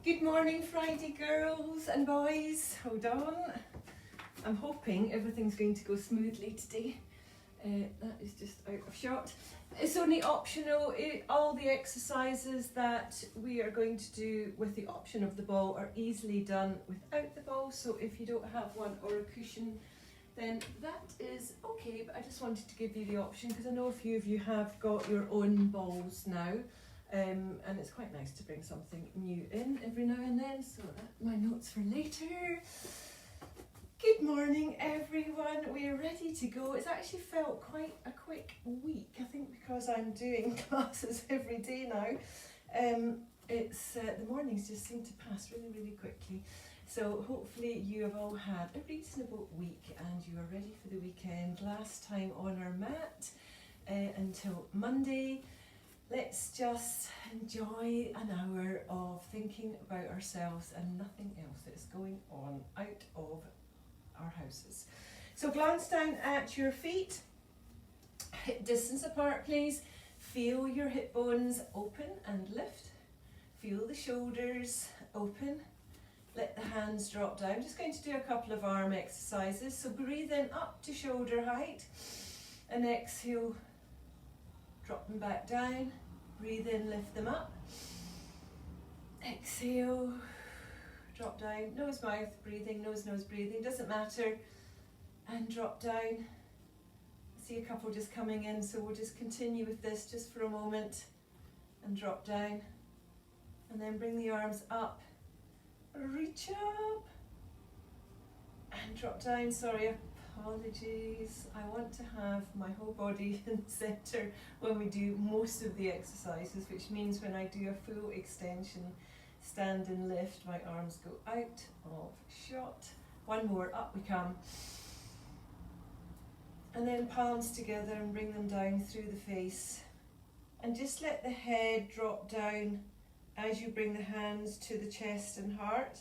Good morning, Friday girls and boys. Hold on. I'm hoping everything's going to go smoothly today. That is just out of shot. It's only optional. All the exercises that we are going to do with the option of the ball are easily done without the ball. So if you don't have one or a cushion, then that is okay. But I just wanted to give you the option because I know a few of you have got your own balls now. And it's quite nice to bring something new in every now and then, so my notes for later. Good morning everyone, we're ready to go. It's actually felt quite a quick week, I think because I'm doing classes every day now. The mornings just seem to pass really quickly. So hopefully you have all had a reasonable week and you are ready for the weekend. Last time on our mat until Monday. Let's just enjoy an hour of thinking about ourselves and nothing else that's going on out of our houses. So glance down at your feet, hip distance apart please. Feel your hip bones open and lift. Feel the shoulders open. Let the hands drop down. Just going to do a couple of arm exercises. So breathe in up to shoulder height and exhale. Drop them back down, breathe in, lift them up, exhale, drop down, nose, mouth, breathing, nose, breathing, doesn't matter, and drop down. I see a couple just coming in, so we'll just continue with this just for a moment, and drop down, and then bring the arms up, reach up, and drop down, sorry, apologies. I want to have my whole body in the centre when we do most of the exercises, which means when I do a full extension, stand and lift, my arms go out of shot. One more, up we come. And then palms together and bring them down through the face. And just let the head drop down as you bring the hands to the chest and heart.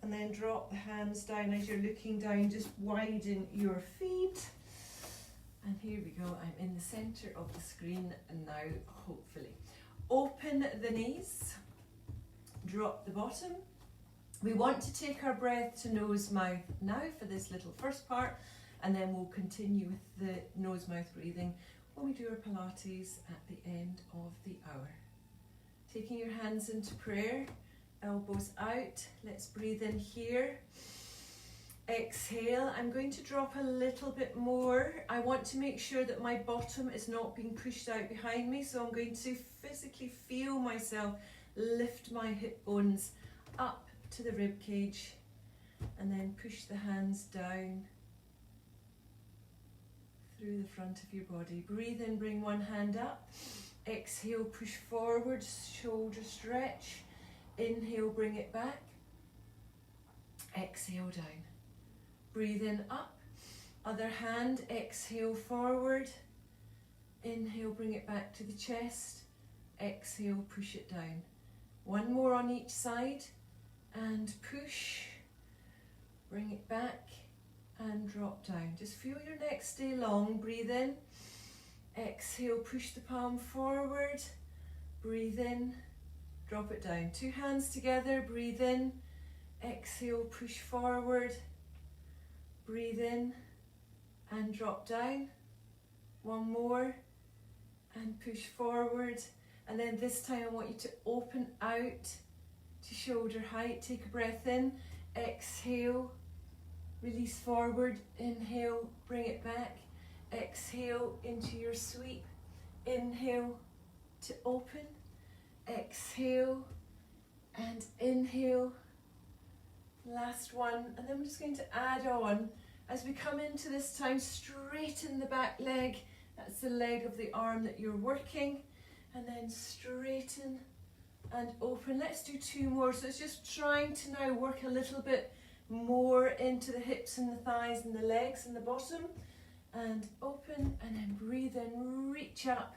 And then drop the hands down as you're looking down, just widen your feet. And here we go, I'm in the centre of the screen and now, hopefully. Open the knees, drop the bottom. We want to take our breath to nose, mouth now for this little first part, and then we'll continue with the nose, mouth breathing when we do our Pilates at the end of the hour. Taking your hands into prayer. Elbows out, let's breathe in here, exhale. I'm going to drop a little bit more. I want to make sure that my bottom is not being pushed out behind me, so I'm going to physically feel myself lift my hip bones up to the rib cage and then push the hands down through the front of your body. Breathe in, bring one hand up, exhale, push forward, shoulder stretch. Inhale, bring it back, exhale down, breathe in up, other hand, exhale forward, inhale, bring it back to the chest, exhale, push it down. One more on each side and push, bring it back and drop down. Just feel your neck stay long, breathe in, exhale, push the palm forward, breathe in, drop it down. Two hands together, breathe in, exhale, push forward, breathe in and drop down. One more and push forward. And then this time I want you to open out to shoulder height. Take a breath in, exhale, release forward, inhale, bring it back, exhale into your sweep, inhale to open, exhale and inhale, last one, and then we're just going to add on as we come into this time. Straighten the back leg, that's the leg of the arm that you're working, and then straighten and open. Let's do two more. So it's just trying to now work a little bit more into the hips and the thighs and the legs and the bottom, and open and then breathe in, reach up.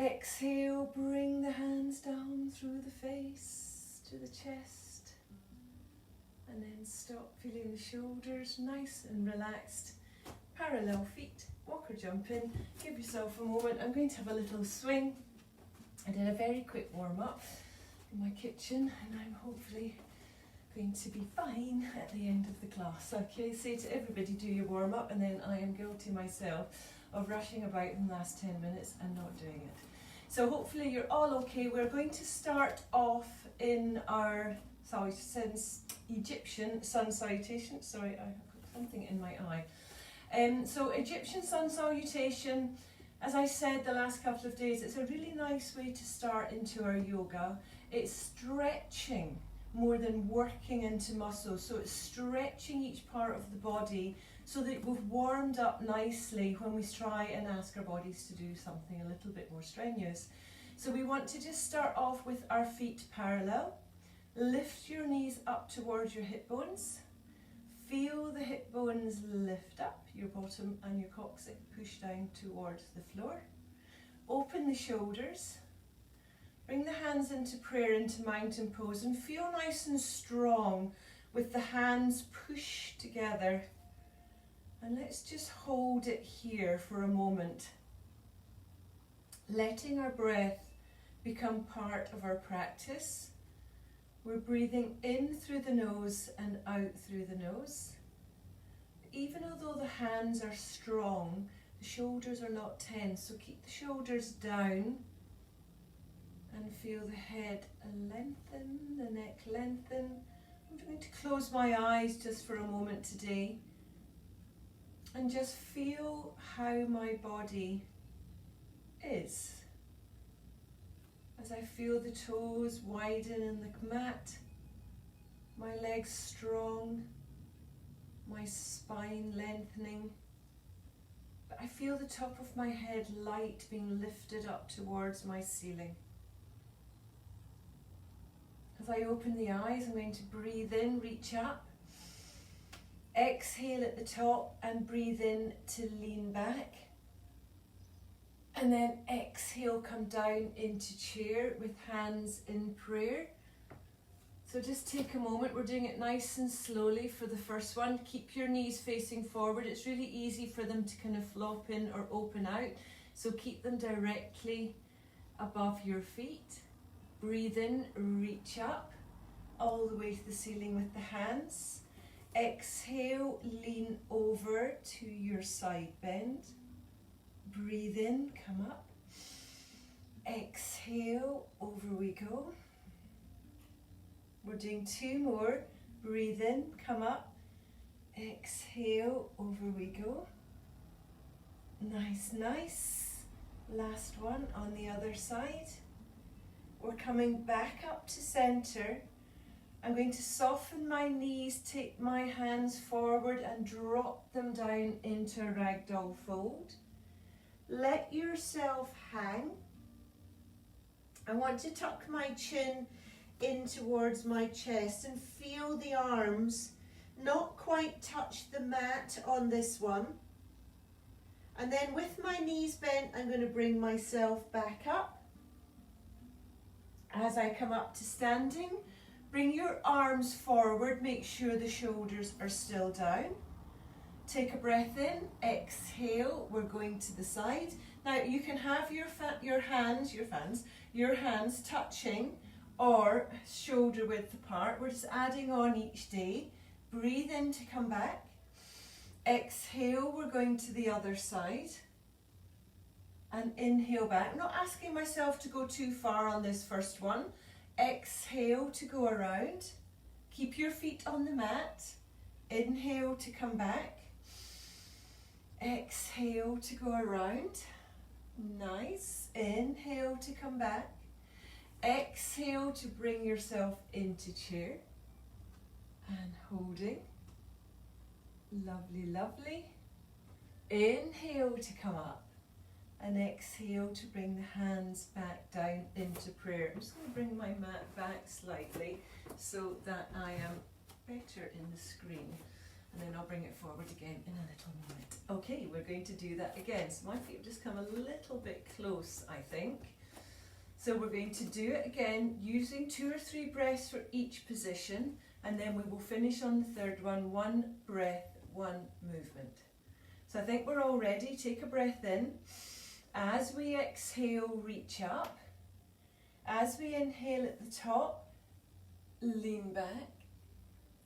Exhale, bring the hands down through the face to the chest, and then stop, feeling the shoulders nice and relaxed. Parallel feet, walk or jump in, give yourself a moment. I'm going to have a little swing I did a very quick warm up in my kitchen and I'm hopefully going to be fine at the end of the class. Okay, say to everybody do your warm up, and then I am guilty myself of rushing about in the last 10 minutes and not doing it. So hopefully you're all okay. We're going to start off in our Egyptian sun salutation. Sorry, I have got something in my eye. So Egyptian sun salutation, as I said the last couple of days, it's a really nice way to start into our yoga. It's stretching more than working into muscles. So it's stretching each part of the body so that we've warmed up nicely when we try and ask our bodies to do something a little bit more strenuous. So we want to just start off with our feet parallel. Lift your knees up towards your hip bones. Feel the hip bones lift up, your bottom and your coccyx push down towards the floor. Open the shoulders. Bring the hands into prayer, into mountain pose, and feel nice and strong with the hands pushed together. And let's just hold it here for a moment. Letting our breath become part of our practice. We're breathing in through the nose and out through the nose. Even although the hands are strong, the shoulders are not tense, so keep the shoulders down and feel the head lengthen, the neck lengthen. I'm going to close my eyes just for a moment today and just feel how my body is. As I feel the toes widen in the mat, my legs strong, my spine lengthening. But I feel the top of my head light being lifted up towards my ceiling. As I open the eyes, I'm going to breathe in, reach up. Exhale at the top and breathe in to lean back. And then exhale, come down into chair with hands in prayer. So just take a moment, we're doing it nice and slowly for the first one. Keep your knees facing forward. It's really easy for them to kind of flop in or open out. So keep them directly above your feet. Breathe in, reach up, all the way to the ceiling with the hands. Exhale, lean over to your side bend. Breathe in, come up. Exhale, over we go. We're doing two more. Breathe in, come up. Exhale, over we go. Nice, nice. Last one on the other side. We're coming back up to center. I'm going to soften my knees, take my hands forward and drop them down into a ragdoll fold. Let yourself hang. I want to tuck my chin in towards my chest and feel the arms not quite touch the mat on this one. And then with my knees bent, I'm going to bring myself back up. As I come up to standing, bring your arms forward, make sure the shoulders are still down. Take a breath in, exhale, we're going to the side. Now you can have your hands touching or shoulder width apart. We're just adding on each day. Breathe in to come back. Exhale, we're going to the other side. And inhale back. I'm not asking myself to go too far on this first one. Exhale to go around. Keep your feet on the mat. Inhale to come back. Exhale to go around. Nice. Inhale to come back. Exhale to bring yourself into chair. And holding. Lovely, lovely. Inhale to come up. And exhale to bring the hands back down into prayer. I'm just going to bring my mat back slightly so that I am better in the screen. And then I'll bring it forward again in a little minute. Okay, we're going to do that again. So my feet have just come a little bit close, I think. So we're going to do it again using 2 or 3 breaths for each position. And then we will finish on the third one. 1 breath, 1 movement. So I think we're all ready. Take a breath in. As we exhale, reach up. As we inhale at the top, lean back.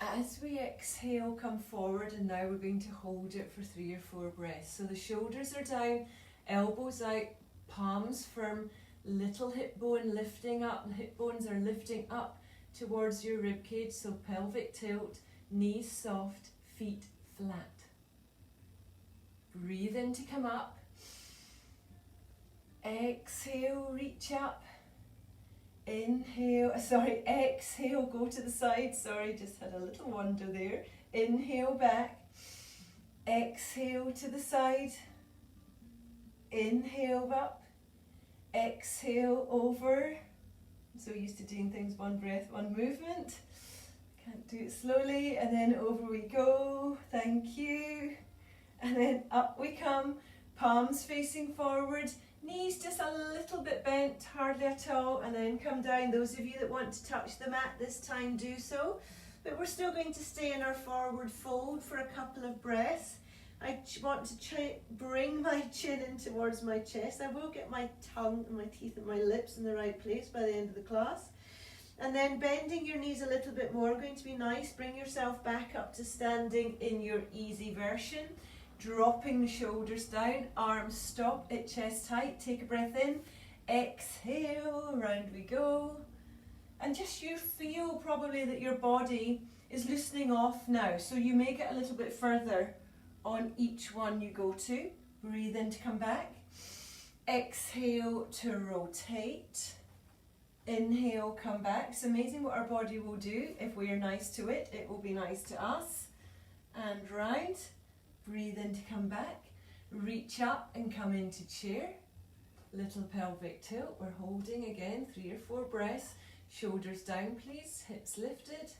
As we exhale, come forward, and now we're going to hold it for 3 or 4 breaths. So the shoulders are down, elbows out, palms firm, little hip bone lifting up. The hip bones are lifting up towards your rib cage, so pelvic tilt, knees soft, feet flat. Breathe in to come up. Exhale, reach up. Inhale, exhale, go to the side. Sorry, just had a little wander there. Inhale back. Exhale to the side. Inhale up. Exhale over. I'm so used to doing things one breath, one movement. Can't do it slowly. And then over we go. Thank you. And then up we come. Palms facing forward. Knees just a little bit bent, hardly at all, and then come down. Those of you that want to touch the mat this time, do so. But we're still going to stay in our forward fold for a couple of breaths. I want to bring my chin in towards my chest. I will get my tongue and my teeth and my lips in the right place by the end of the class. And then bending your knees a little bit more, going to be nice. Bring yourself back up to standing in your easy version. Dropping the shoulders down, arms stop at chest height. Take a breath in, exhale, round we go. And just you feel probably that your body is loosening off now. So you may get a little bit further on each one you go to. Breathe in to come back. Exhale to rotate. Inhale, come back. It's amazing what our body will do if we are nice to it. It will be nice to us. And round. Breathe in to come back, reach up and come into chair. Little pelvic tilt, we're holding again, 3 or 4 breaths. Shoulders down please, hips lifted.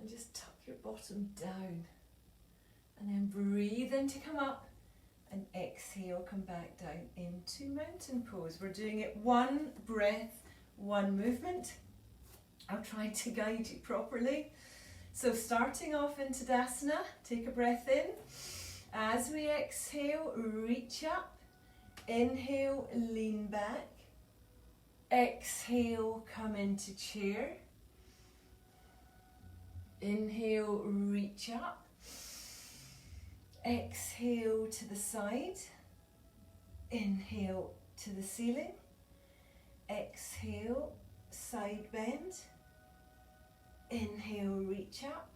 And just tuck your bottom down. And then breathe in to come up and exhale, come back down into mountain pose. We're doing it 1 breath, 1 movement. I'll try to guide you properly. So starting off in Tadasana, take a breath in. As we exhale, reach up. Inhale, lean back. Exhale, come into chair. Inhale, reach up. Exhale to the side. Inhale to the ceiling. Exhale, side bend. Inhale, reach up.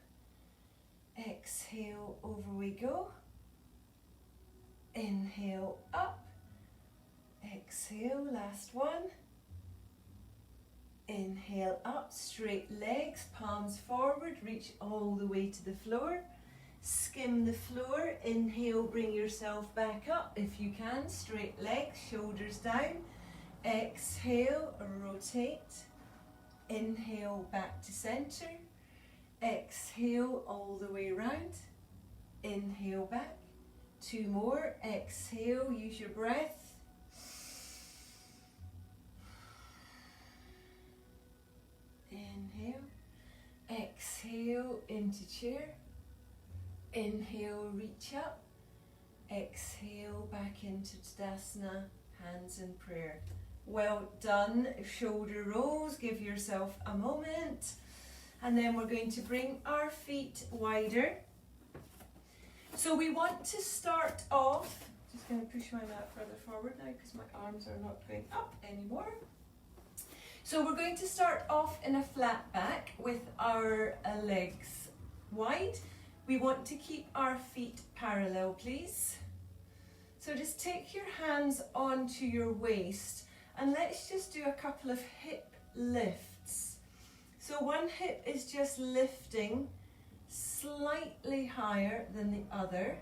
Exhale, over we go. Inhale, up. Exhale, last one. Inhale, up, straight legs, palms forward, reach all the way to the floor. Skim the floor. Inhale, bring yourself back up if you can. Straight legs, shoulders down. Exhale, rotate. Inhale, back to center. Exhale, all the way round. Inhale, back. 2 more. Exhale, use your breath. Inhale. Exhale, into chair. Inhale, reach up. Exhale, back into Tadasana, hands in prayer. Well done. Shoulder rolls, give yourself a moment. And then we're going to bring our feet wider. So we want to start off, just going to push my mat further forward now because my arms are not going up anymore. So we're going to start off in a flat back with our legs wide. We want to keep our feet parallel, please. So just take your hands onto your waist and let's just do a couple of hip lifts. So one hip is just lifting slightly higher than the other,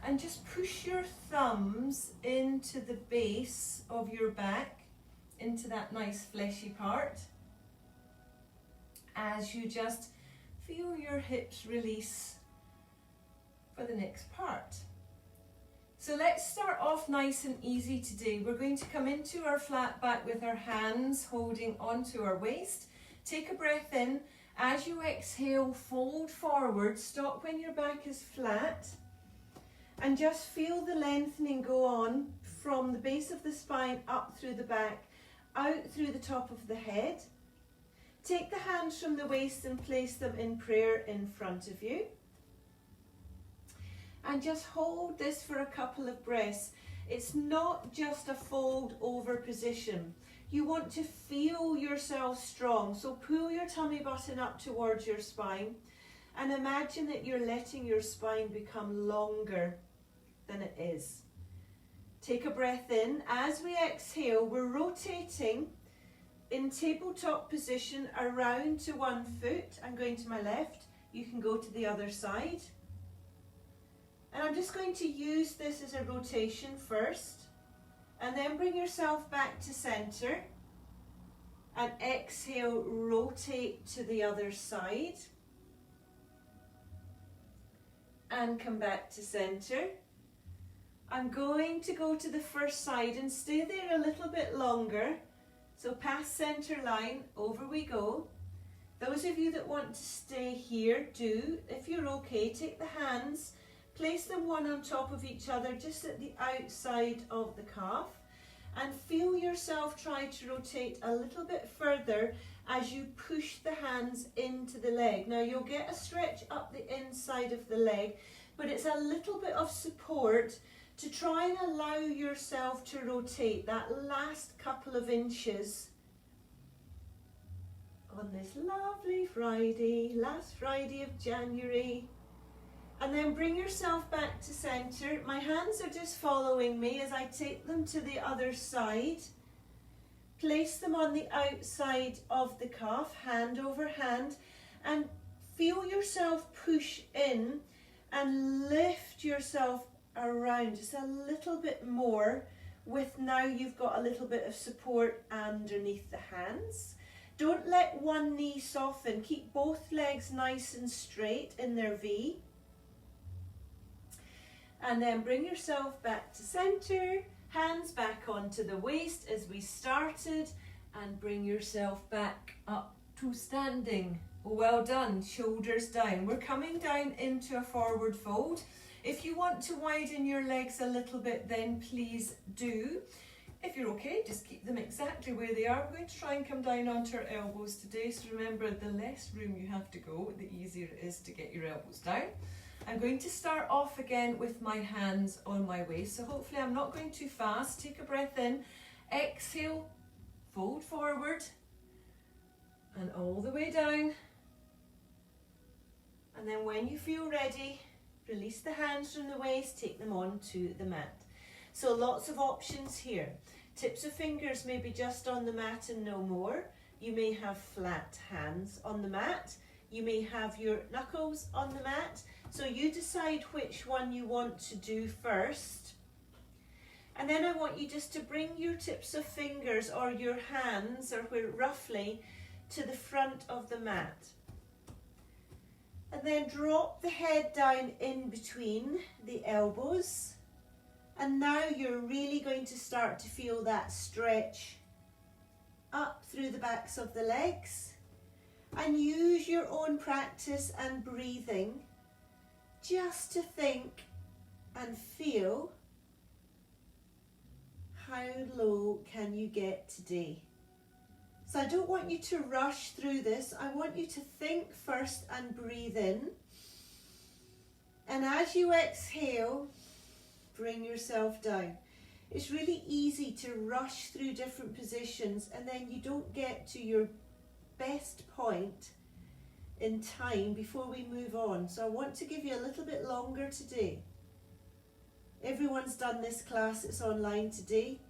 and just push your thumbs into the base of your back, into that nice fleshy part, as you just feel your hips release for the next part. So let's start off nice and easy today. We're going to come into our flat back with our hands holding onto our waist. Take a breath in. As you exhale, fold forward. Stop when your back is flat. And just feel the lengthening go on from the base of the spine up through the back, out through the top of the head. Take the hands from the waist and place them in prayer in front of you. And just hold this for a couple of breaths. It's not just a fold over position. You want to feel yourself strong. So pull your tummy button up towards your spine and imagine that you're letting your spine become longer than it is. Take a breath in. As we exhale, we're rotating in tabletop position around to one foot. I'm going to my left. You can go to the other side. And I'm just going to use this as a rotation first. And then bring yourself back to center. And exhale, rotate to the other side. And come back to center. I'm going to go to the first side and stay there a little bit longer. So past center line, over we go. Those of you that want to stay here, do. If you're okay, take the hands, place them one on top of each other, just at the outside of the calf. And feel yourself try to rotate a little bit further as you push the hands into the leg. Now you'll get a stretch up the inside of the leg, but it's a little bit of support to try and allow yourself to rotate that last couple of inches on this lovely Friday, last Friday of January. And then bring yourself back to center. My hands are just following me as I take them to the other side. Place them on the outside of the calf, hand over hand, and feel yourself push in and lift yourself around just a little bit more, with now you've got a little bit of support underneath the hands. Don't let one knee soften. Keep both legs nice and straight in their V. And then bring yourself back to center, hands back onto the waist as we started, and bring yourself back up to standing. Well done, shoulders down. We're coming down into a forward fold. If you want to widen your legs a little bit, then please do. If you're okay, just keep them exactly where they are. We're going to try and come down onto our elbows today. So remember, the less room you have to go, the easier it is to get your elbows down. I'm going to start off again with my hands on my waist. So hopefully I'm not going too fast. Take a breath in, exhale, fold forward, and all the way down. And then when you feel ready, release the hands from the waist, take them onto the mat. So lots of options here. Tips of fingers may be just on the mat and no more. You may have flat hands on the mat. You may have your knuckles on the mat. So you decide which one you want to do first. And then I want you just to bring your tips of fingers or your hands, or roughly, to the front of the mat. And then drop the head down in between the elbows. And now you're really going to start to feel that stretch up through the backs of the legs. And use your own practice and breathing just to think and feel, how low can you get today? So I don't want you to rush through this. I want you to think first and breathe in. And as you exhale, bring yourself down. It's really easy to rush through different positions and then you don't get to your best point in time before we move on. So I want to give you a little bit longer today. Everyone's done this class, it's online today.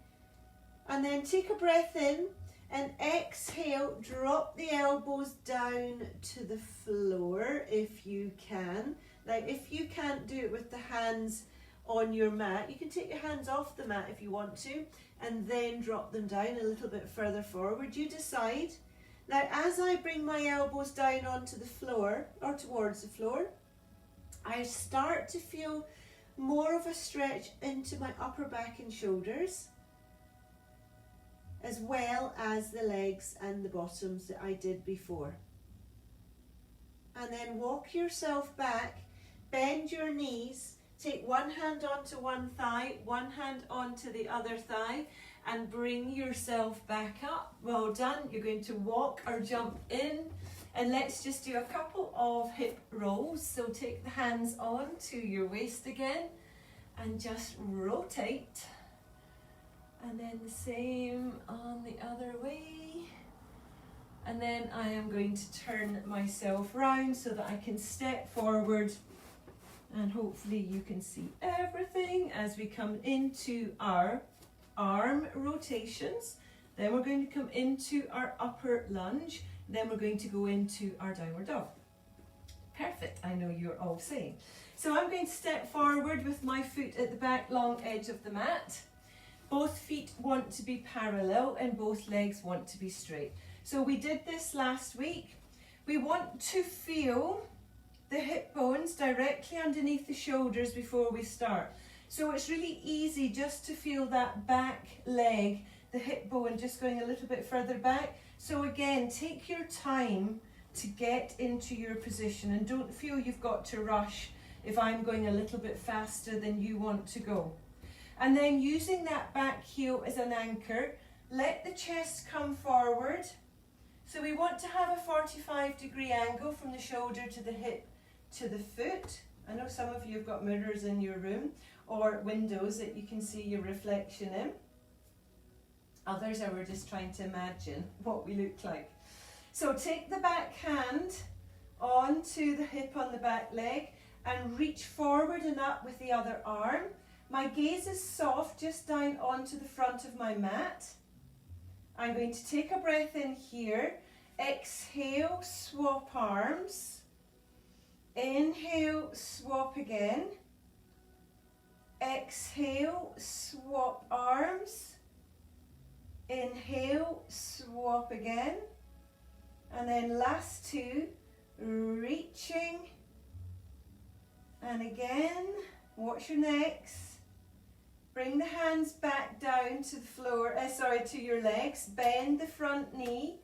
And then take a breath in and exhale, drop the elbows down to the floor if you can. Now if you can't do it with the hands on your mat, you can take your hands off the mat if you want to, and then drop them down a little bit further forward. You decide. Now as I bring my elbows down onto the floor, or towards the floor, I start to feel more of a stretch into my upper back and shoulders, as well as the legs and the bottoms that I did before. And then walk yourself back, bend your knees, take one hand onto one thigh, one hand onto the other thigh, and bring yourself back up. Well done. You're going to walk or jump in, and let's just do a couple of hip rolls. So take the hands on to your waist again and just rotate, and then the same on the other way. And then I am going to turn myself round so that I can step forward, and hopefully you can see everything as we come into our arm rotations. Then we're going to come into our upper lunge. Then we're going to go into our downward dog. Perfect, I know you're all saying. So I'm going to step forward with my foot at the back long edge of the mat. Both feet want to be parallel and both legs want to be straight. So we did this last week. We want to feel the hip bones directly underneath the shoulders before we start. So it's really easy just to feel that back leg, the hip bone just going a little bit further back. So again, take your time to get into your position and don't feel you've got to rush if I'm going a little bit faster than you want to go. And then using that back heel as an anchor, let the chest come forward. So we want to have a 45-degree angle from the shoulder to the hip to the foot. I know some of you have got mirrors in your room or windows that you can see your reflection in. Others are we're just trying to imagine what we look like. So take the back hand onto the hip on the back leg and reach forward and up with the other arm. My gaze is soft, just down onto the front of my mat. I'm going to take a breath in here. Exhale, swap arms. Inhale, swap again. Exhale, swap arms. Inhale, swap again. And then last two, reaching. And again, watch your necks. Bring the hands back down to the floor, to your legs. Bend the front knee.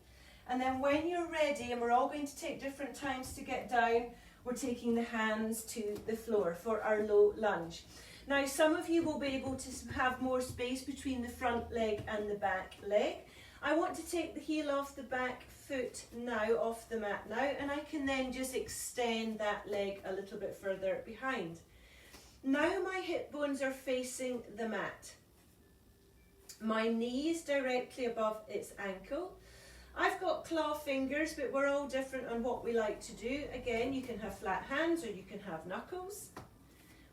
And then when you're ready, and we're all going to take different times to get down, we're taking the hands to the floor for our low lunge. Now, some of you will be able to have more space between the front leg and the back leg. I want to take the heel off the back foot now, off the mat now, and I can then just extend that leg a little bit further behind. Now my hip bones are facing the mat. My knee is directly above its ankle. I've got claw fingers, but we're all different on what we like to do. Again, you can have flat hands or you can have knuckles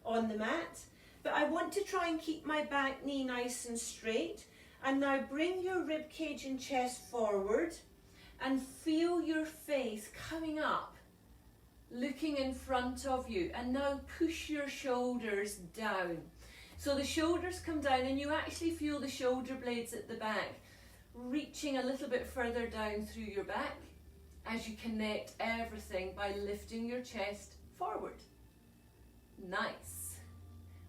on the mat. But I want to try and keep my back knee nice and straight. And now bring your rib cage and chest forward and feel your face coming up, looking in front of you. And now push your shoulders down. So the shoulders come down and you actually feel the shoulder blades at the back reaching a little bit further down through your back as you connect everything by lifting your chest forward. Nice.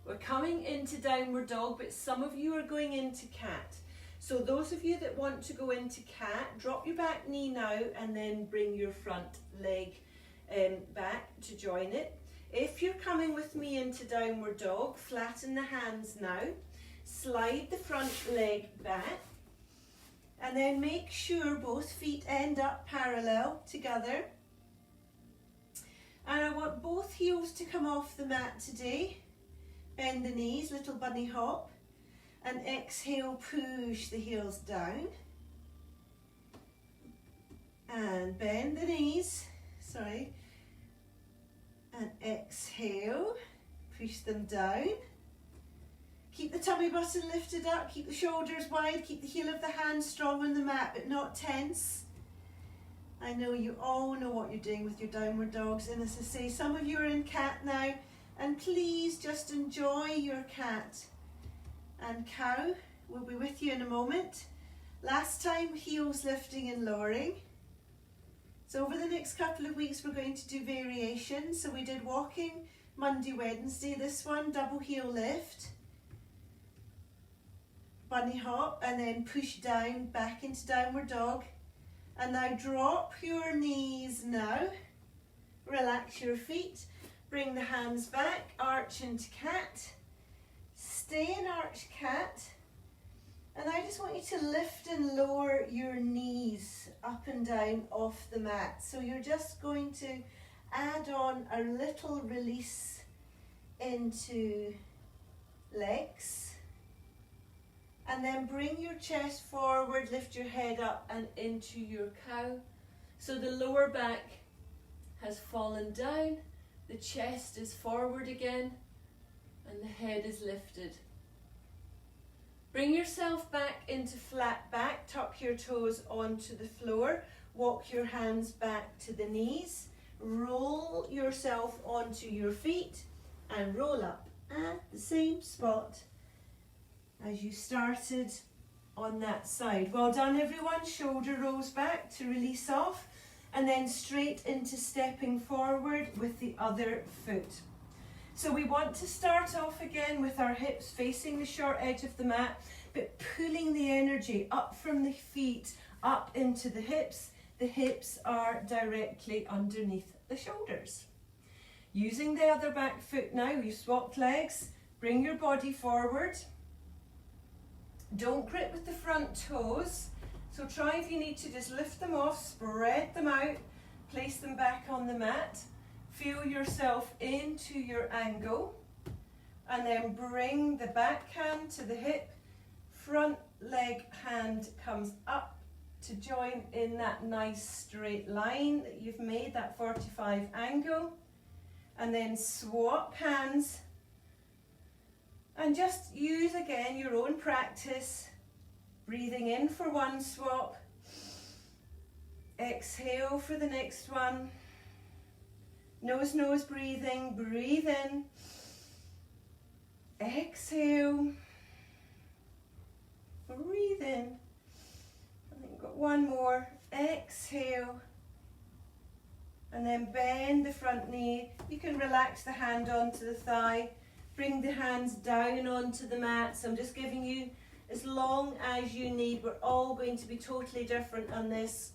We're coming into downward dog, but some of you are going into cat. So those of you that want to go into cat, drop your back knee now and then bring your front leg back to join it. If you're coming with me into downward dog, flatten the hands now, slide the front leg back, and then make sure both feet end up parallel together. And I want both heels to come off the mat today. Bend the knees, little bunny hop. And exhale, push the heels down. And bend the knees, and exhale, push them down. Keep the tummy button lifted up, keep the shoulders wide, keep the heel of the hand strong on the mat but not tense. I know you all know what you're doing with your downward dogs, and as I say, some of you are in cat now, and please just enjoy your cat. And cow will be with you in a moment. Last time, heels lifting and lowering. So over the next couple of weeks we're going to do variations. So we did walking Monday, Wednesday, this one double heel lift, bunny hop, and then push down back into downward dog. And now drop your knees now, relax your feet, bring the hands back, arch into cat, stay in arch cat, And I just want you to lift and lower your knees up and down off the mat. So you're just going to add on a little release into legs. And then bring your chest forward, lift your head up and into your cow. So the lower back has fallen down, the chest is forward again, and the head is lifted. Bring yourself back into flat back, tuck your toes onto the floor, walk your hands back to the knees, roll yourself onto your feet and roll up at the same spot as you started on that side. Well done everyone, shoulder rolls back to release off and then straight into stepping forward with the other foot. So we want to start off again with our hips facing the short edge of the mat, but pulling the energy up from the feet up into the hips. The hips are directly underneath the shoulders. Using the other back foot now, we've swapped legs, bring your body forward. Don't grip with the front toes, so try if you need to just lift them off, spread them out, place them back on the mat. Feel yourself into your angle and then bring the back hand to the hip, front leg hand comes up to join in that nice straight line that you've made, that 45 angle, and then swap hands and just use again your own practice, breathing in for one swap, exhale for the next one. Nose, nose breathing, breathe in, exhale, breathe in. I think we've got one more, exhale, and then bend the front knee. You can relax the hand onto the thigh, bring the hands down onto the mat. So I'm just giving you as long as you need. We're all going to be totally different on this.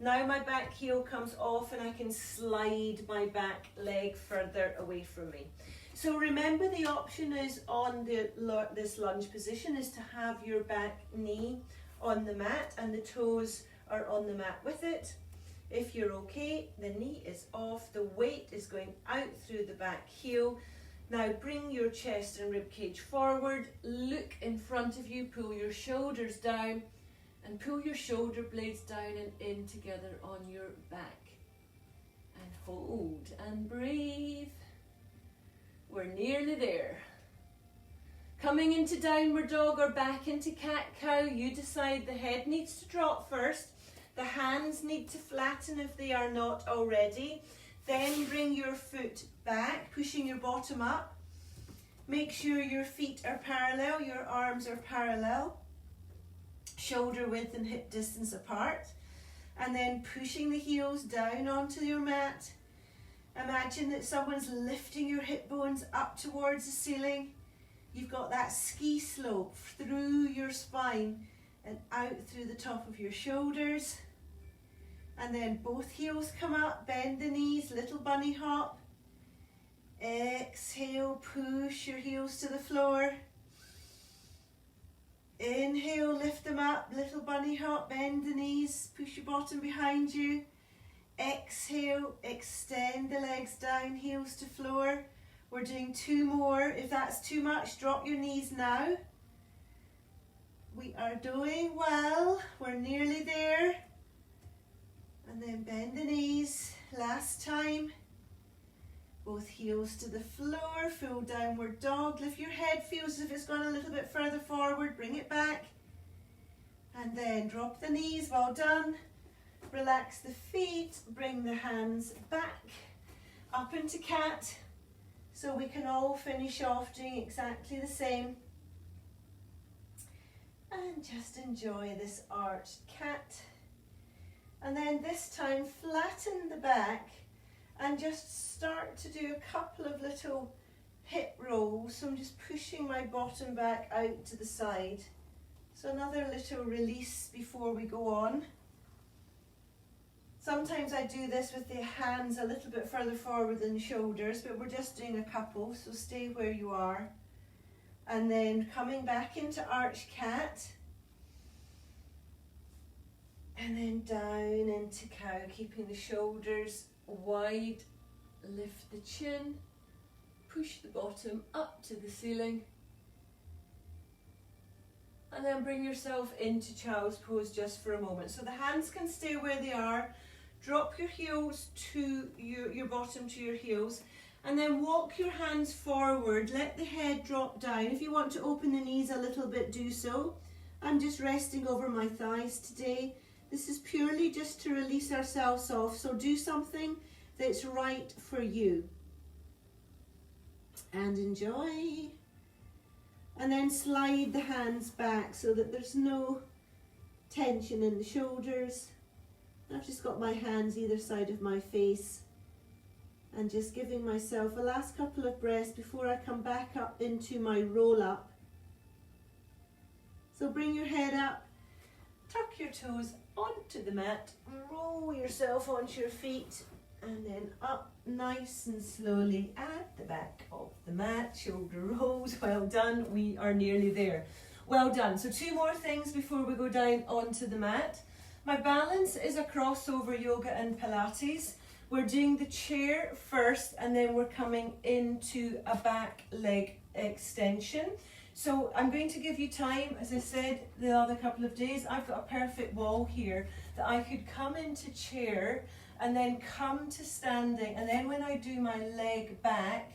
Now my back heel comes off and I can slide my back leg further away from me. So remember, the option is on this lunge position is to have your back knee on the mat and the toes are on the mat with it. If you're okay, the knee is off, the weight is going out through the back heel. Now bring your chest and rib cage forward, look in front of you, pull your shoulders down, and pull your shoulder blades down and in together on your back. And hold and breathe. We're nearly there. Coming into downward dog or back into cat-cow, you decide the head needs to drop first. The hands need to flatten if they are not already. Then bring your foot back, pushing your bottom up. Make sure your feet are parallel, your arms are parallel. Shoulder width and hip distance apart, and then pushing the heels down onto your mat. Imagine that someone's lifting your hip bones up towards the ceiling. You've got that ski slope through your spine and out through the top of your shoulders. And then both heels come up, bend the knees, little bunny hop. Exhale, push your heels to the floor. Inhale, lift them up, little bunny hop, bend the knees, push your bottom behind you. Exhale, extend the legs down, heels to floor. We're doing two more. If that's too much, drop your knees now. We are doing well, we're nearly there. And then bend the knees, last time. Both heels to the floor, full downward dog. Lift your head, feels as if it's gone a little bit further forward, bring it back. And then drop the knees, well done. Relax the feet, bring the hands back, up into cat. So we can all finish off doing exactly the same. And just enjoy this arched cat. And then this time flatten the back and just start to do a couple of little hip rolls. So I'm just pushing my bottom back out to the side. So another little release before we go on. Sometimes I do this with the hands a little bit further forward than the shoulders, but we're just doing a couple, so stay where you are. And then coming back into arched cat. And then down into cow, keeping the shoulders wide. Lift the chin, push the bottom up to the ceiling. And then bring yourself into child's pose just for a moment. So the hands can stay where they are. Drop your heels to your bottom to your heels. And then walk your hands forward. Let the head drop down. If you want to open the knees a little bit, do so. I'm just resting over my thighs today. This is purely just to release ourselves off. So do something that's right for you. And enjoy. And then slide the hands back so that there's no tension in the shoulders. I've just got my hands either side of my face. And just giving myself a last couple of breaths before I come back up into my roll up. So bring your head up, tuck your toes onto the mat, roll yourself onto your feet, and then up nice and slowly at the back of the mat, shoulder rolls. Well done, we are nearly there. Well done. So 2 more things before we go down onto the mat. My balance is a crossover yoga and Pilates. We're doing the chair first and then we're coming into a back leg extension. So I'm going to give you time, as I said the other couple of days, I've got a perfect wall here that I could come into chair and then come to standing, and then when I do my leg back,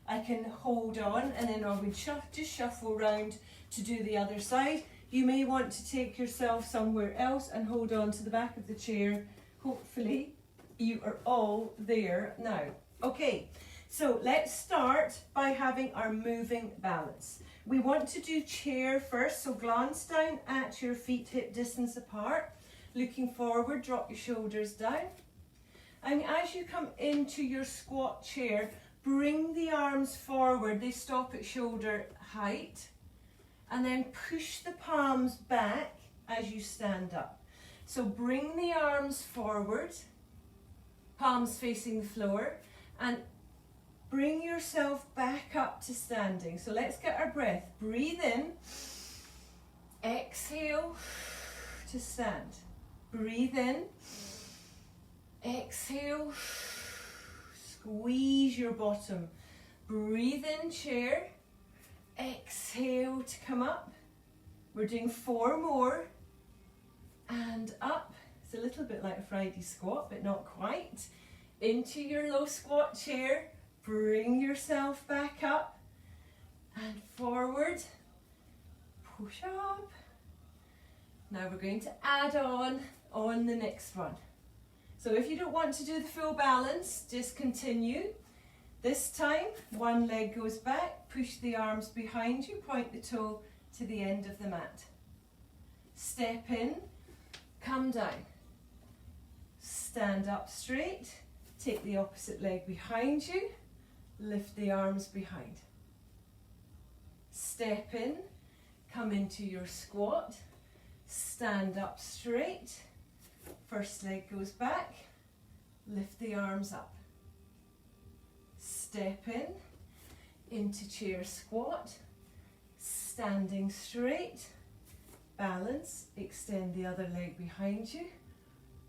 I can hold on, and then I would just shuffle round to do the other side. You may want to take yourself somewhere else and hold on to the back of the chair. Hopefully you are all there now. Okay, so let's start by having our moving balance. We want to do chair first, so glance down at your feet hip distance apart. Looking forward, drop your shoulders down. And as you come into your squat chair, bring the arms forward. They stop at shoulder height. And then push the palms back as you stand up. So bring the arms forward, palms facing the floor, and bring yourself back up to standing. So let's get our breath. Breathe in, exhale to stand. Breathe in, exhale, squeeze your bottom. Breathe in, chair, exhale to come up. We're doing 4 more, and up. It's a little bit like a Friday squat, but not quite. Into your low squat chair, bring yourself back up, and forward, push up. Now we're going to add on the next one. So if you don't want to do the full balance, just continue. This time, one leg goes back, push the arms behind you, point the toe to the end of the mat. Step in, come down. Stand up straight, take the opposite leg behind you, lift the arms behind. Step in, come into your squat, stand up straight, first leg goes back, lift the arms up. Step in, into chair squat, standing straight, balance, extend the other leg behind you,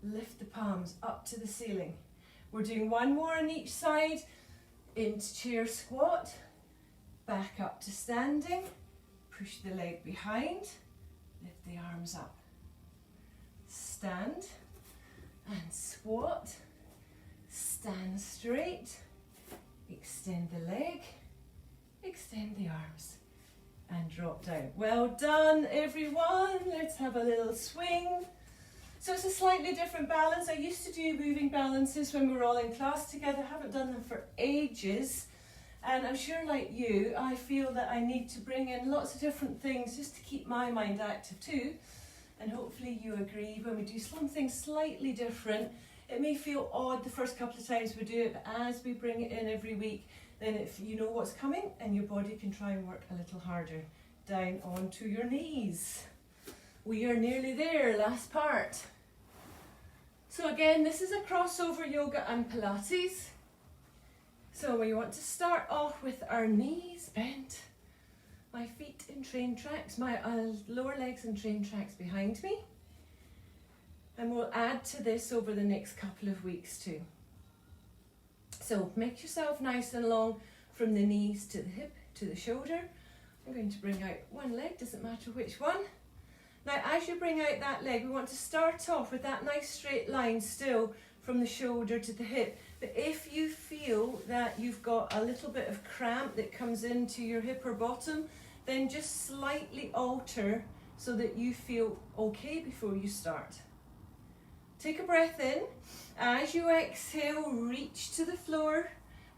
lift the palms up to the ceiling. We're doing 1 more on each side, into chair squat, back up to standing, push the leg behind, lift the arms up. Stand and squat, stand straight, extend the leg, extend the arms, and drop down. Well done, everyone. Let's have a little swing. So it's a slightly different balance. I used to do moving balances when we were all in class together. I haven't done them for ages. And I'm sure, like you, I feel that I need to bring in lots of different things just to keep my mind active too. And hopefully you agree, when we do something slightly different, it may feel odd the first couple of times we do it, but as we bring it in every week, then if you know what's coming, and your body can try and work a little harder. Down onto your knees. We are nearly there, last part. So again, this is a crossover yoga and Pilates. So we want to start off with our knees bent, my feet in train tracks, my lower legs in train tracks behind me. And we'll add to this over the next couple of weeks too. So make yourself nice and long from the knees to the hip to the shoulder. I'm going to bring out one leg, doesn't matter which one. Now as you bring out that leg, we want to start off with that nice straight line still from the shoulder to the hip. But if you feel that you've got a little bit of cramp that comes into your hip or bottom, then just slightly alter so that you feel okay before you start. Take a breath in. As you exhale, reach to the floor,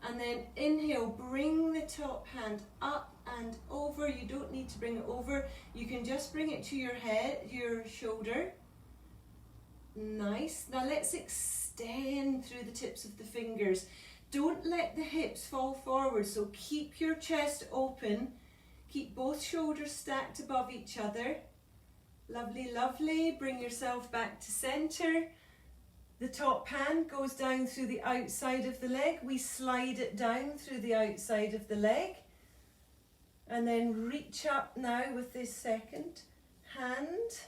and then inhale, bring the top hand up and over. You don't need to bring it over. You can just bring it to your head, your shoulder. Nice. Now let's extend through the tips of the fingers. Don't let the hips fall forward, so keep your chest open. Keep both shoulders stacked above each other. Lovely, lovely. Bring yourself back to center. The top hand goes down through the outside of the leg. We slide it down through the outside of the leg. And then reach up now with this second hand.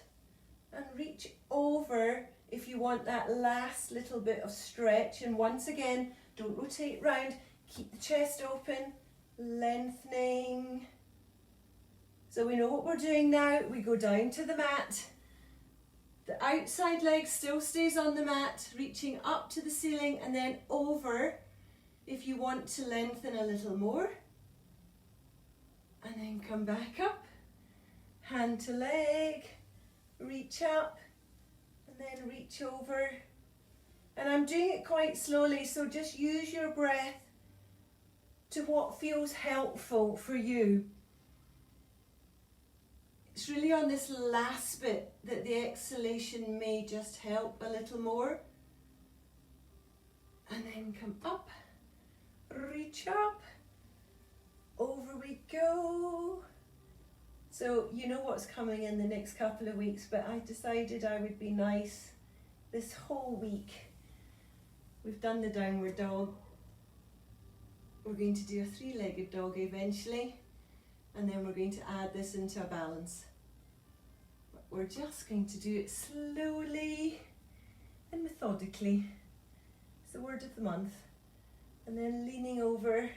And reach over if you want that last little bit of stretch. And once again, don't rotate round. Keep the chest open, lengthening. So we know what we're doing now. We go down to the mat. The outside leg still stays on the mat, reaching up to the ceiling and then over if you want to lengthen a little more. And then come back up, hand to leg, reach up and then reach over. And I'm doing it quite slowly, so just use your breath to what feels helpful for you. It's really on this last bit that the exhalation may just help a little more. And then come up, reach up, over we go. So you know what's coming in the next couple of weeks, but I decided I would be nice this whole week. We've done the downward dog. We're going to do a three-legged dog eventually. And then we're going to add this into a balance. But we're just going to do it slowly and methodically. It's the word of the month. And then leaning over,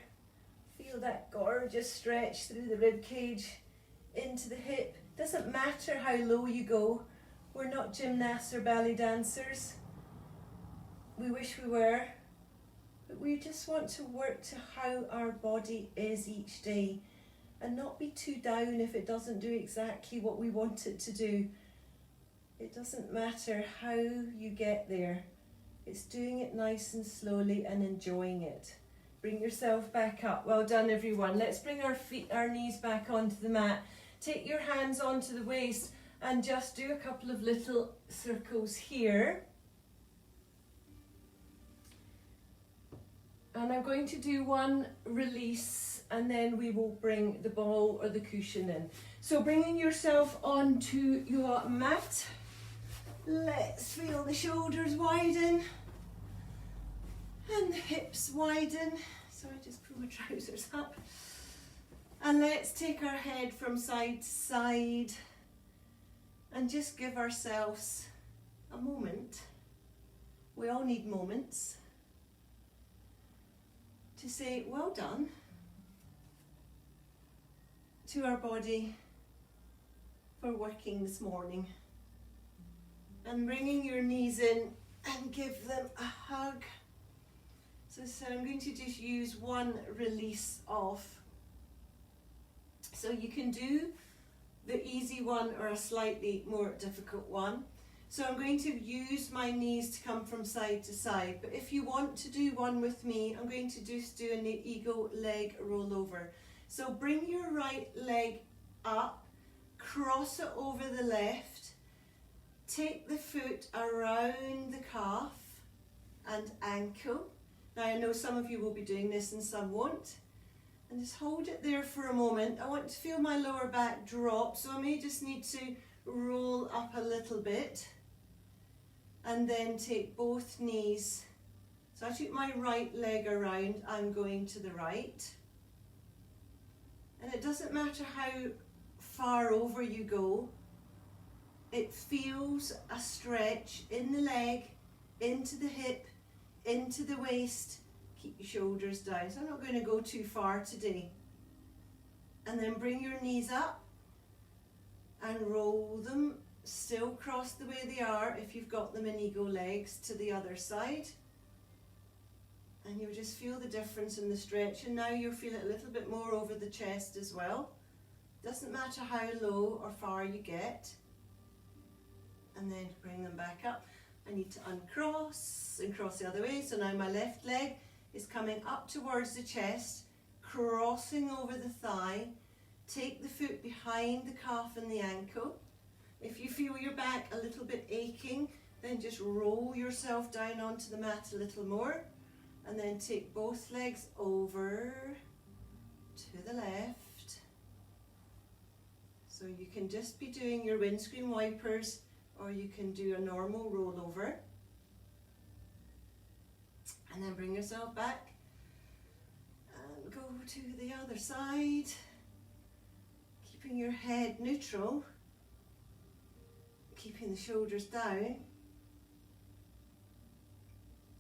feel that gorgeous stretch through the rib cage into the hip. Doesn't matter how low you go. We're not gymnasts or ballet dancers. We wish we were. But we just want to work to how our body is each day. And not be too down if it doesn't do exactly what we want it to do. It doesn't matter how you get there. It's doing it nice and slowly and enjoying it. Bring yourself back up. Well done, everyone. Let's bring our knees back onto the mat. Take your hands onto the waist and just do a couple of little circles here. And I'm going to do one release and then we will bring the ball or the cushion in. So bringing yourself onto your mat. Let's feel the shoulders widen and the hips widen. So I just pull my trousers up. And let's take our head from side to side and just give ourselves a moment. We all need moments to say well done to our body for working this morning. And bringing your knees in and give them a hug. So I'm going to just use one release off. So you can do the easy one or a slightly more difficult one. So I'm going to use my knees to come from side to side. But if you want to do one with me, I'm going to just do an eagle leg rollover. So bring your right leg up, cross it over the left, take the foot around the calf and ankle. Now I know some of you will be doing this and some won't. And just hold it there for a moment. I want to feel my lower back drop, so I may just need to roll up a little bit. And then take both knees. So I took my right leg around, I'm going to the right. And it doesn't matter how far over you go. it feels a stretch in the leg, into the hip, into the waist. Keep your shoulders down. So I'm not going to go too far today. And then bring your knees up and roll them, still cross the way they are if you've got them in ego legs, to the other side. And you'll just feel the difference in the stretch. And now you'll feel it a little bit more over the chest as well. Doesn't matter how low or far you get. And then bring them back up. I need to uncross and cross the other way. So now my left leg is coming up towards the chest, crossing over the thigh. Take the foot behind the calf and the ankle. If you feel your back a little bit aching, then just roll yourself down onto the mat a little more. And then take both legs over to the left. So you can just be doing your windscreen wipers, or you can do a normal rollover. And then bring yourself back and go to the other side. Keeping your head neutral, keeping the shoulders down,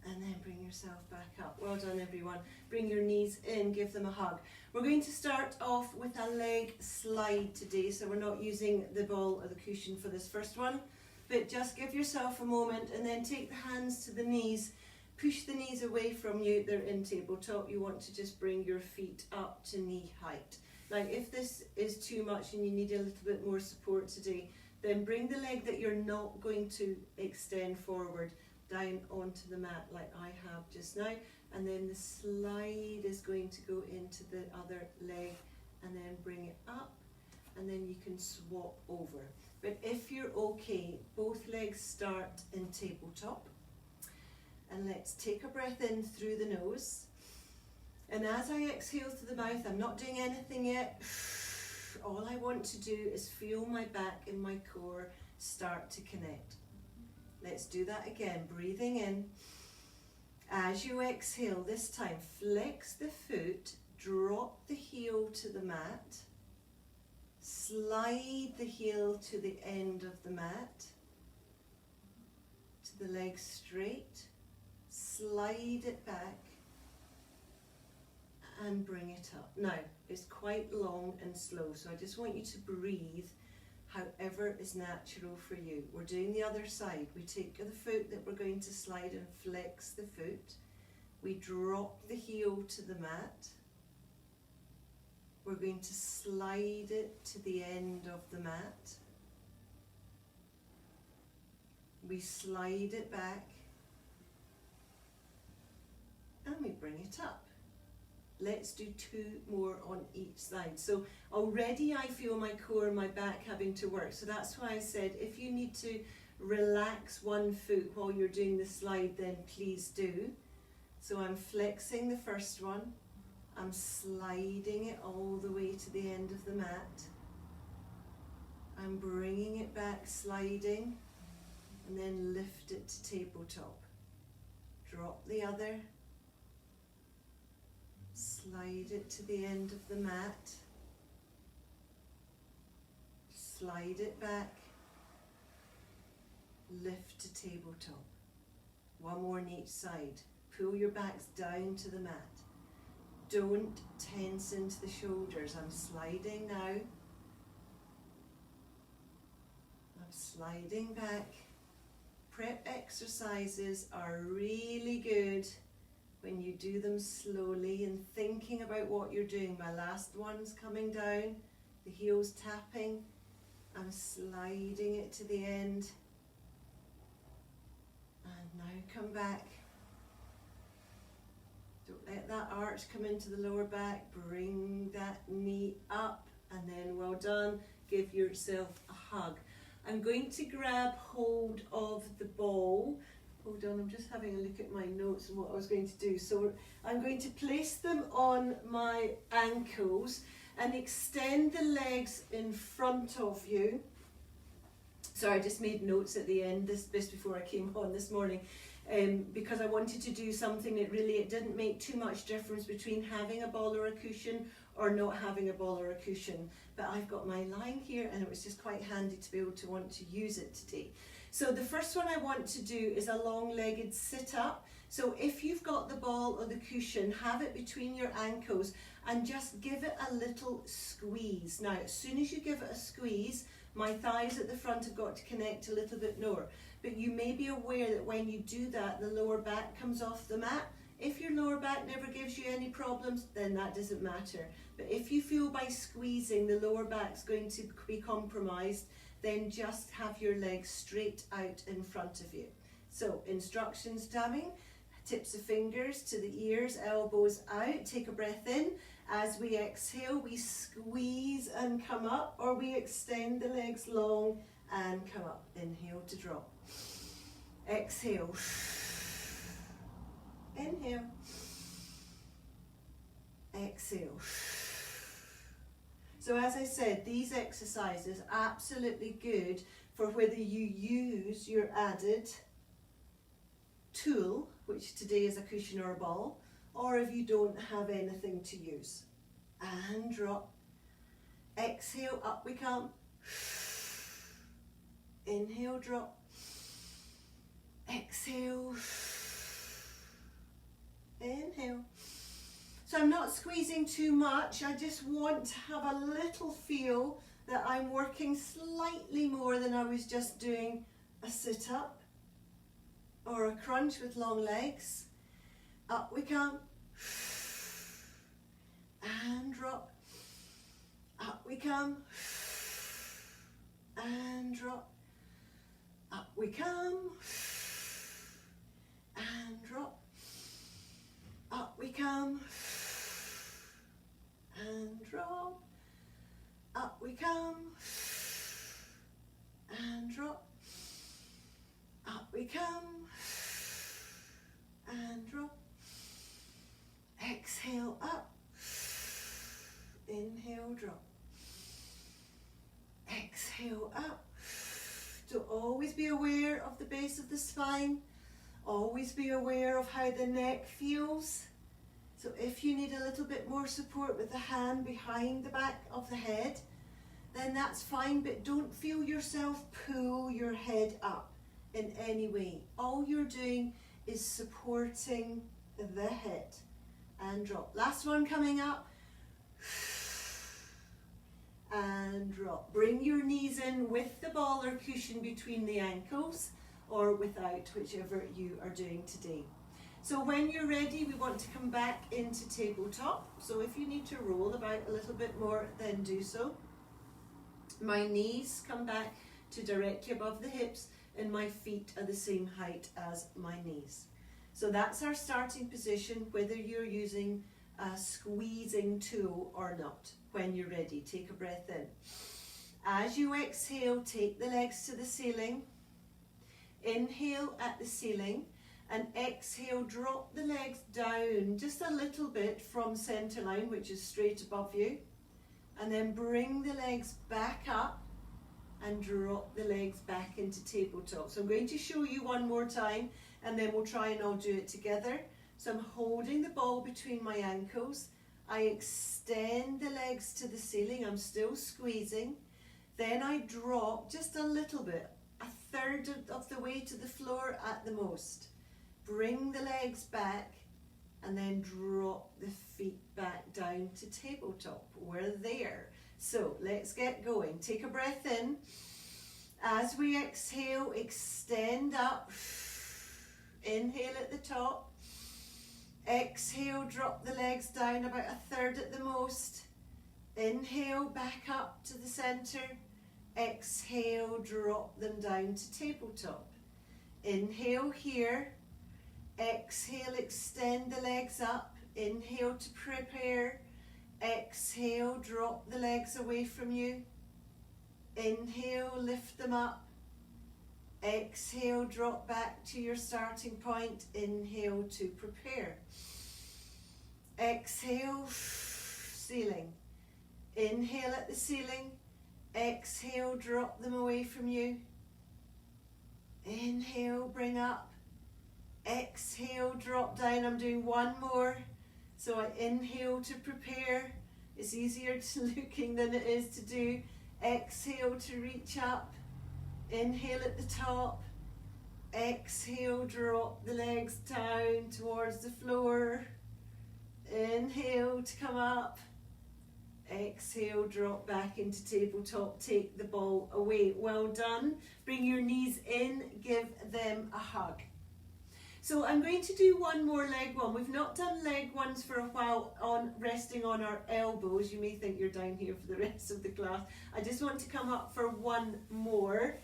and then bring yourself back up. Well done, everyone. Bring your knees in, give them a hug. We're going to start off with a leg slide today, so we're not using the ball or the cushion for this first one, but just give yourself a moment and then take the hands to the knees. Push the knees away from you, they're in tabletop. You want to just bring your feet up to knee height. Now, if this is too much and you need a little bit more support today, then bring the leg that you're not going to extend forward down onto the mat like I have just now, and then the slide is going to go into the other leg and then bring it up, and then you can swap over. But if you're okay, both legs start in tabletop, and let's take a breath in through the nose. And as I exhale through the mouth, I'm not doing anything yet. All I want to do is feel my back and my core start to connect. Let's do that again. Breathing in. As you exhale, this time flex the foot, drop the heel to the mat, slide the heel to the end of the mat, to the leg straight, slide it back, and bring it up. Now, it's quite long and slow, so I just want you to breathe however is natural for you. We're doing the other side. We take the foot that we're going to slide and flex the foot. We drop the heel to the mat. We're going to slide it to the end of the mat. We slide it back, and we bring it up. Let's do 2 more on each side. So already I feel my core and my back having to work. So that's why I said if you need to relax one foot while you're doing the slide, then please do. So I'm flexing the first one. I'm sliding it all the way to the end of the mat. I'm bringing it back, sliding, and then lift it to tabletop. Drop the other. Slide it to the end of the mat, slide it back, lift to tabletop. One more on each side. Pull your backs down to the mat. Don't tense into the shoulders. I'm sliding now. I'm sliding back. Prep exercises are really good when you do them slowly and thinking about what you're doing. My last one's coming down, the heel's tapping, I'm sliding it to the end, and now come back. Don't let that arch come into the lower back, bring that knee up, and then well done, give yourself a hug. I'm going to grab hold of the ball. Hold on, I'm just having a look at my notes and what I was going to do. So I'm going to place them on my ankles and extend the legs in front of you. Sorry, I just made notes at the end, this before I came on this morning, because I wanted to do something that really, it didn't make too much difference between having a ball or a cushion or not having a ball or a cushion. But I've got my line here and it was just quite handy to be able to want to use it today. So the first one I want to do is a long-legged sit-up. So if you've got the ball or the cushion, have it between your ankles and just give it a little squeeze. Now, as soon as you give it a squeeze, my thighs at the front have got to connect a little bit more. But you may be aware that when you do that, the lower back comes off the mat. If your lower back never gives you any problems, then that doesn't matter. But if you feel by squeezing the lower back's going to be compromised, then just have your legs straight out in front of you. So instructions dummy, tips of fingers to the ears, elbows out, take a breath in. As we exhale, we squeeze and come up, or we extend the legs long and come up. Inhale to drop. Exhale. Inhale. Exhale. So as I said, these exercises are absolutely good for whether you use your added tool, which today is a cushion or a ball, or if you don't have anything to use. And drop. Exhale, up we come. Inhale, drop. Exhale. Inhale. So I'm not squeezing too much. I just want to have a little feel that I'm working slightly more than I was just doing a sit-up or a crunch with long legs. Up we come. And drop. Up we come. And drop. Up we come. And drop. Up we come. And drop. Up we come. And drop. Up we come. And drop. Exhale, up. Inhale, drop. Exhale, up. So always be aware of the base of the spine. Always be aware of how the neck feels. So if you need a little bit more support with the hand behind the back of the head, then that's fine, but don't feel yourself pull your head up in any way. All you're doing is supporting the head. And drop. Last one coming up. And drop. Bring your knees in with the ball or cushion between the ankles, or without, whichever you are doing today. So when you're ready, we want to come back into tabletop. So if you need to roll about a little bit more, then do so. My knees come back to directly above the hips, and my feet are the same height as my knees. So that's our starting position, whether you're using a squeezing tool or not. When you're ready, take a breath in. As you exhale, take the legs to the ceiling. Inhale at the ceiling, and exhale, drop the legs down just a little bit from center line, which is straight above you, and then bring the legs back up and drop the legs back into tabletop. So I'm going to show you one more time, and then we'll try and all do it together. So I'm holding the ball between my ankles. I extend the legs to the ceiling. I'm still squeezing. Then I drop just a little bit, a third of the way to the floor at the most. Bring the legs back and then drop the feet back down to tabletop. We're there. So let's get going. Take a breath in. As we exhale, extend up. Inhale at the top. Exhale, drop the legs down about a third at the most. Inhale, back up to the center. Exhale, drop them down to tabletop. Inhale here. Exhale, extend the legs up. Inhale to prepare. Exhale, drop the legs away from you. Inhale, lift them up. Exhale, drop back to your starting point. Inhale to prepare. Exhale, ceiling. Inhale at the ceiling. Exhale, drop them away from you. Inhale, bring up. Exhale, drop down. I'm doing one more. So I inhale to prepare. It's easier to looking than it is to do. Exhale to reach up. Inhale at the top. Exhale, drop the legs down towards the floor. Inhale to come up. Exhale, drop back into tabletop. Take the ball away. Well done. Bring your knees in. Give them a hug. So I'm going to do one more leg one. We've not done leg ones for a while on resting on our elbows. You may think you're down here for the rest of the class. I just want to come up for one more.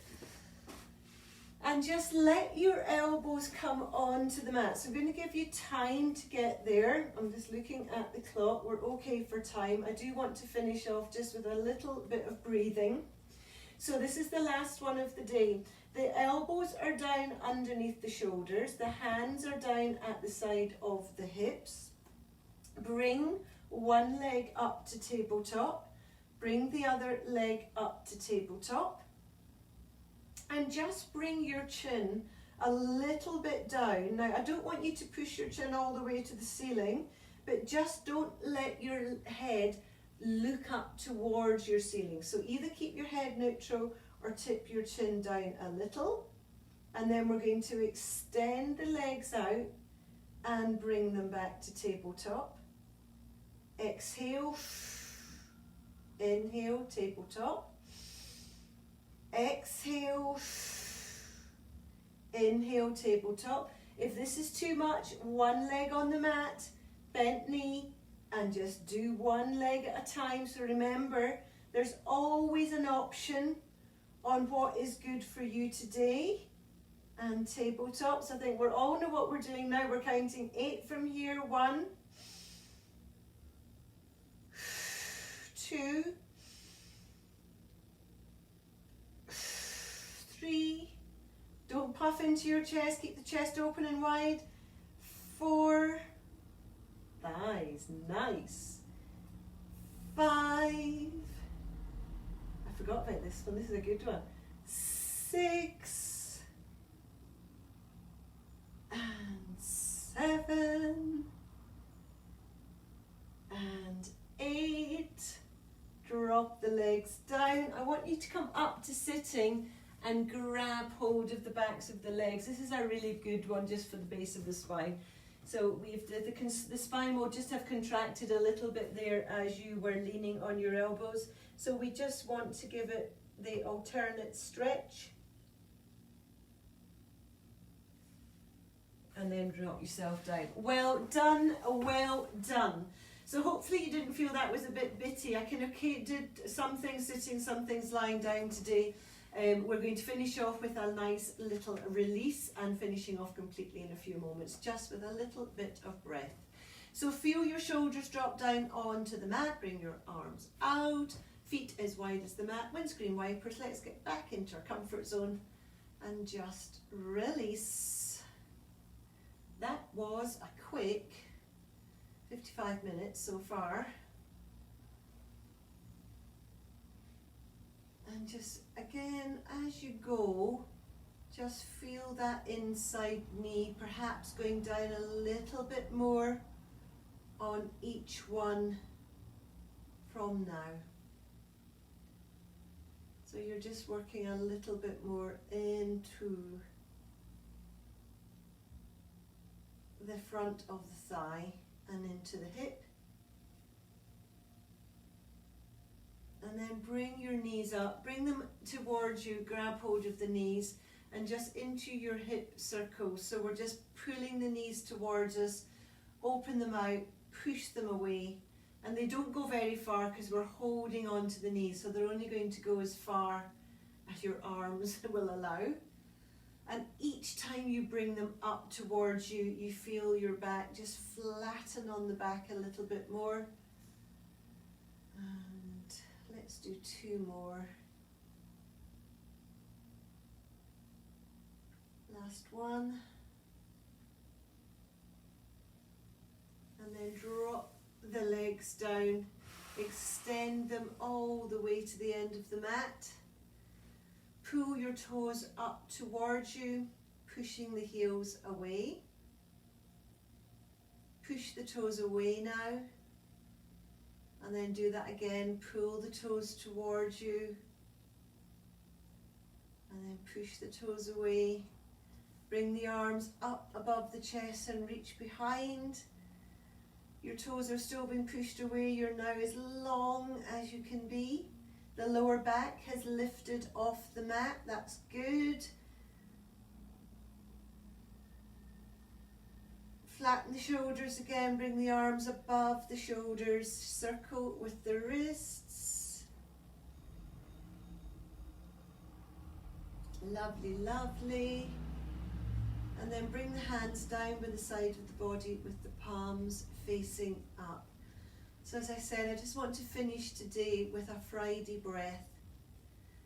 And just let your elbows come onto the mat. So I'm going to give you time to get there. I'm just looking at the clock. We're okay for time. I do want to finish off just with a little bit of breathing. So this is the last one of the day. The elbows are down underneath the shoulders. The hands are down at the side of the hips. Bring one leg up to tabletop. Bring the other leg up to tabletop. And just bring your chin a little bit down. Now, I don't want you to push your chin all the way to the ceiling, but just don't let your head look up towards your ceiling. So either keep your head neutral or tip your chin down a little. And then we're going to extend the legs out and bring them back to tabletop. Exhale. Inhale, tabletop. Exhale, inhale, tabletop. If this is too much, one leg on the mat, bent knee, and just do one leg at a time. So remember, there's always an option on what is good for you today. And tabletops, I think we all know what we're doing now. We're counting 8 from here. 1, 2, 3, don't puff into your chest, keep the chest open and wide. 4, thighs, nice. 5, I forgot about this one, this is a good one. 6, and 7, and 8. Drop the legs down. I want you to come up to sitting and grab hold of the backs of the legs. This is a really good one just for the base of the spine. So the spine will just have contracted a little bit there as you were leaning on your elbows. So we just want to give it the alternate stretch. And then drop yourself down. Well done, well done. So hopefully you didn't feel that was a bit bitty. I did some things sitting, some things lying down today. We're going to finish off with a nice little release and finishing off completely in a few moments, just with a little bit of breath. So feel your shoulders drop down onto the mat, bring your arms out, feet as wide as the mat, windscreen wipers. Let's get back into our comfort zone and just release. That was a quick 55 minutes so far. And just again, as you go, just feel that inside knee, perhaps going down a little bit more on each one from now. So you're just working a little bit more into the front of the thigh and into the hip. And then bring your knees up, bring them towards you, grab hold of the knees and just into your hip circles. So we're just pulling the knees towards us, open them out, push them away. And they don't go very far because we're holding on to the knees. So they're only going to go as far as your arms will allow. And each time you bring them up towards you, you feel your back just flatten on the back a little bit more. And let's do 2 more. Last one. And then drop the legs down, extend them all the way to the end of the mat. Pull your toes up towards you, pushing the heels away. Push the toes away now. And then do that again, pull the toes towards you. And then push the toes away. Bring the arms up above the chest and reach behind. Your toes are still being pushed away. You're now as long as you can be. The lower back has lifted off the mat. That's good. Flatten the shoulders again. Bring the arms above the shoulders. Circle with the wrists. Lovely, lovely. And then bring the hands down by the side of the body with the palms facing up. So as I said, I just want to finish today with a Friday breath.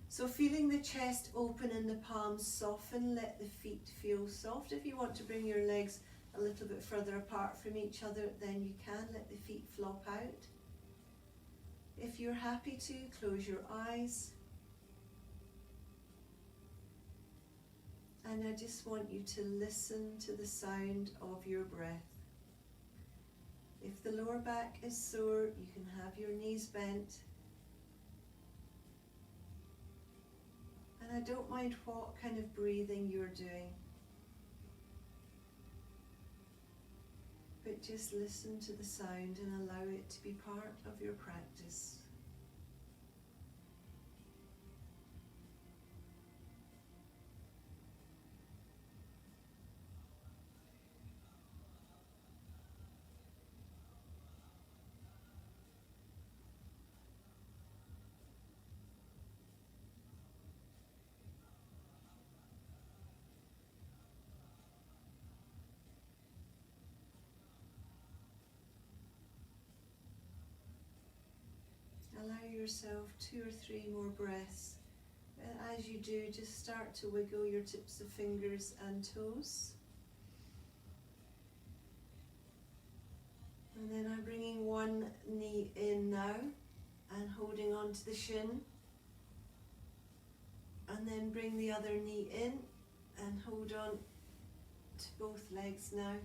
So feeling the chest open and the palms soften, let the feet feel soft. If you want to bring your legs a little bit further apart from each other, then you can let the feet flop out. If you're happy to, close your eyes. And I just want you to listen to the sound of your breath. If the lower back is sore, you can have your knees bent. And I don't mind what kind of breathing you're doing. But just listen to the sound and allow it to be part of your practice. Allow yourself 2 or 3 more breaths. And as you do, just start to wiggle your tips of fingers and toes. And then I'm bringing one knee in now and holding on to the shin. And then bring the other knee in and hold on to both legs now.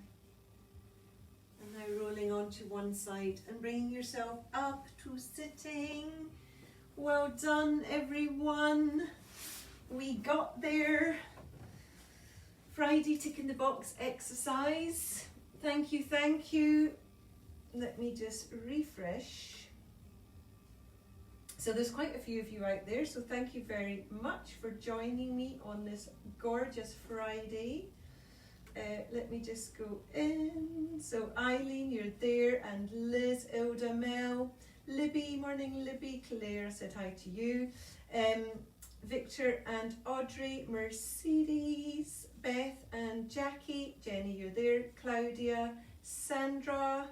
And now rolling onto one side and bringing yourself up to sitting. Well done, everyone. We got there. Friday tick in the box exercise. Thank you, thank you. Let me just refresh. So there's quite a few of you out there, so thank you very much for joining me on this gorgeous Friday. Let me just go in. So Eileen, you're there, and Liz, Ilda, Mel, Libby, morning Libby, Claire, said hi to you. Victor and Audrey, Mercedes, Beth and Jackie, Jenny, you're there, Claudia, Sandra,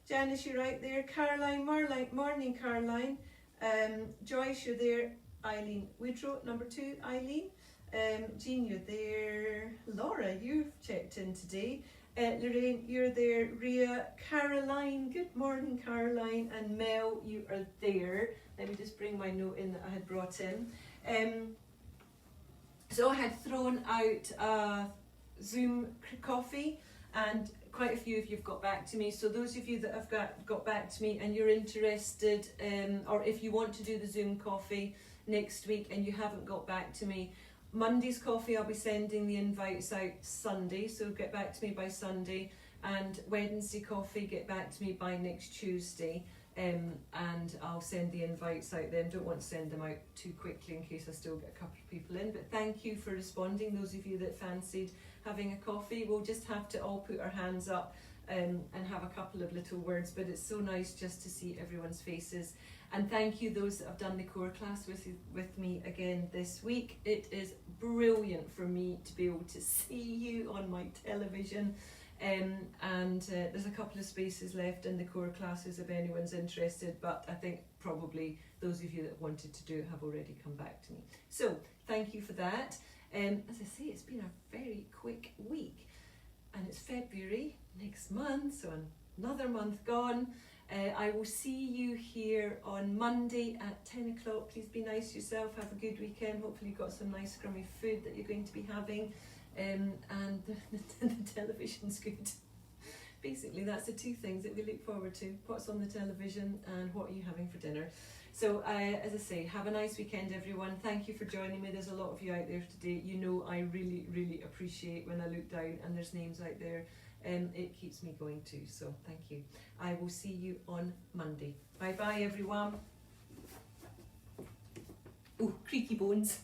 Janice, you're right there, Caroline, morning Caroline, Joyce, you're there, Eileen Woodrow, number 2, Eileen. Jean, you're there. Laura, you've checked in today. Lorraine, you're there. Ria, Caroline, good morning Caroline, and Mel, you are there. Let me just bring my note in that I had brought in. So I had thrown out a Zoom coffee, and quite a few of you have got back to me. So those of you that have got back to me and you're interested, or if you want to do the Zoom coffee next week and you haven't got back to me, Monday's coffee, I'll be sending the invites out Sunday, so get back to me by Sunday. And Wednesday coffee, get back to me by next Tuesday, and I'll send the invites out then. Don't want to send them out too quickly in case I still get a couple of people in. But thank you for responding, those of you that fancied having a coffee. We'll just have to all put our hands up and have a couple of little words, but it's so nice just to see everyone's faces. And thank you those that have done the core class with me again this week. It is brilliant for me to be able to see you on my television. There's a couple of spaces left in the core classes if anyone's interested, but I think probably those of you that wanted to do it have already come back to me. So thank you for that. As I say, it's been a very quick week, and it's February next month, so another month gone. I will see you here on Monday at 10 o'clock. Please be nice to yourself, have a good weekend. Hopefully you've got some nice scrummy food that you're going to be having, and the television's good. basically that's the two things that we look forward to: what's on the television and what are you having for dinner. So as I say, have a nice weekend, everyone. Thank you for joining me. There's a lot of you out there today. You know I really, really appreciate when I look down and there's names out there. It keeps me going too, so thank you. I will see you on Monday. Bye bye, everyone. Oh, creaky bones.